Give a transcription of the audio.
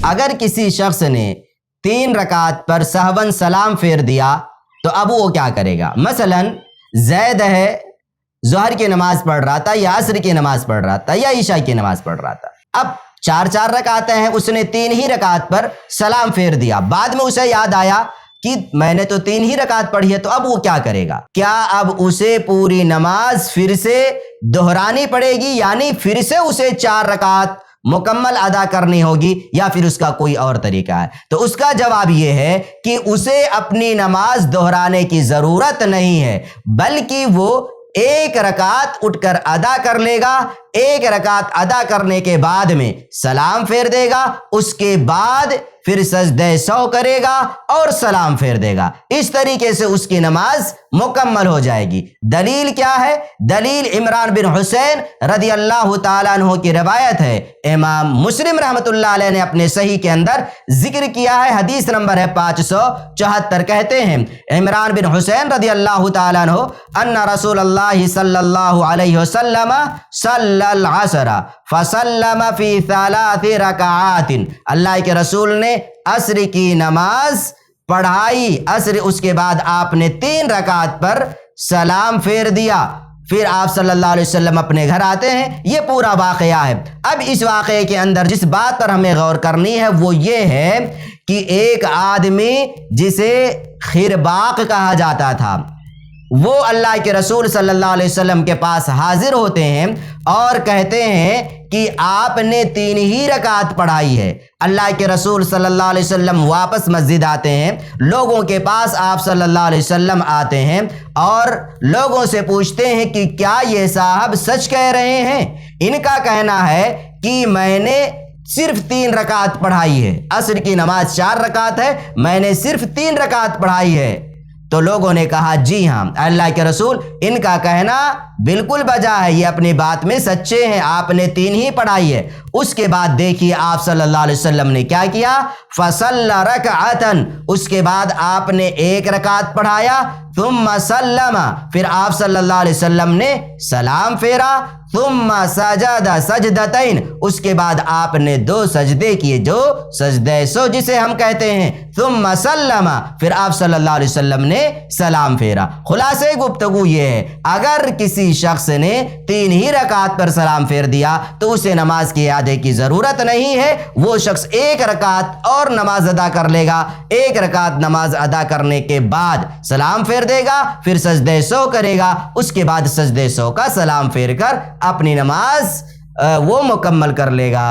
اگر کسی شخص نے 3 رکعت پر سہون سلام پھیر دیا تو اب وہ کیا کرے گا؟ مثلا زید ہے، ظہر کی نماز پڑھ رہا تھا یا عصر کی نماز پڑھ رہا تھا یا عشاء کی نماز پڑھ رہا تھا، اب 4 رکعتیں ہیں، اس نے 3 ہی رکعت پر سلام پھیر دیا، بعد میں اسے یاد آیا کہ میں نے تو 3 ہی رکعت پڑھی ہے، تو اب وہ کیا کرے گا؟ کیا اب اسے پوری نماز پھر سے دہرانی پڑے گی، یعنی پھر سے اسے 4 رکعت مکمل ادا کرنی ہوگی، یا پھر اس کا کوئی اور طریقہ ہے؟ تو اس کا جواب یہ ہے کہ اسے اپنی نماز دہرانے کی ضرورت نہیں ہے، بلکہ وہ 1 رکعت اٹھ کر ادا کر لے گا، 1 رکعت ادا کرنے کے بعد میں سلام پھیر دے گا، اس کے بعد پھر سجدہ سہو کرے گا اور سلام پھیر دے گا، اس طریقے سے اس کی نماز مکمل ہو جائے گی۔ دلیل کیا ہے؟ دلیل عمران بن حسین رضی اللہ تعالیٰ عنہ کی روایت ہے، امام مسلم رحمۃ اللہ علیہ نے اپنے صحیح کے اندر ذکر کیا ہے، حدیث نمبر ہے 574، کہتے ہیں عمران بن حسین رضی اللہ تعالیٰ عنہ ان رسول اللہ صلی اللہ علیہ وسلم صلی العصر فسلم فی 3 رکعات، اللہ کے رسول نے عصر کی نماز پڑھائی، عصر اس کے بعد آپ نے 3 رکعت پر سلام پھیر دیا، پھر آپ صلی اللہ علیہ وسلم اپنے گھر آتے ہیں۔ یہ پورا واقعہ ہے۔ اب اس واقعے کے اندر جس بات پر ہمیں غور کرنی ہے وہ یہ ہے کہ ایک آدمی جسے خرباق کہا جاتا تھا، وہ اللہ کے رسول صلی اللہ علیہ وسلم کے پاس حاضر ہوتے ہیں اور کہتے ہیں کہ آپ نے 3 ہی رکعت پڑھائی ہے۔ اللہ کے رسول صلی اللہ علیہ وسلم واپس مسجد آتے ہیں، لوگوں کے پاس آپ صلی اللہ علیہ وسلم آتے ہیں اور لوگوں سے پوچھتے ہیں کہ کیا یہ صاحب سچ کہہ رہے ہیں؟ ان کا کہنا ہے کہ میں نے صرف 3 رکعت پڑھائی ہے، عصر کی نماز 4 رکعت ہے، میں نے صرف 3 رکعت پڑھائی ہے۔ تو لوگوں نے کہا جی ہاں اللہ کے رسول، ان کا کہنا بالکل بجا ہے، یہ اپنی بات میں سچے ہیں، آپ نے 3 ہی پڑھائی ہے۔ اس کے بعد دیکھیے آپ صلی اللہ علیہ وسلم نے کیا کیا، فصلی رکعتن، اس کے بعد آپ نے 1 رکعت پڑھایا، ثم سلم، پھر آپ صلی اللہ علیہ وسلم نے سلام پھیرا، ثم سجد سجدتین، اس کے بعد آپ نے 2 سجدے کیے جو سجدہ سو جسے ہم کہتے ہیں، ثم سلم، پھر آپ صلی اللہ علیہ وسلم نے سلام پھیرا۔ خلاصے گفتگو یہ ہے، اگر کسی شخص نے 3 ہی رکعت پر سلام پھیر دیا تو اسے نماز کے اعادے کی ضرورت نہیں ہے، وہ شخص 1 رکعت اور نماز ادا کر لے گا، 1 رکعت نماز ادا کرنے کے بعد سلام پھیر دے گا، پھر سجدہ سو کرے گا، اس کے بعد سجدہ سو کا سلام پھیر کر اپنی نماز وہ مکمل کر لے گا۔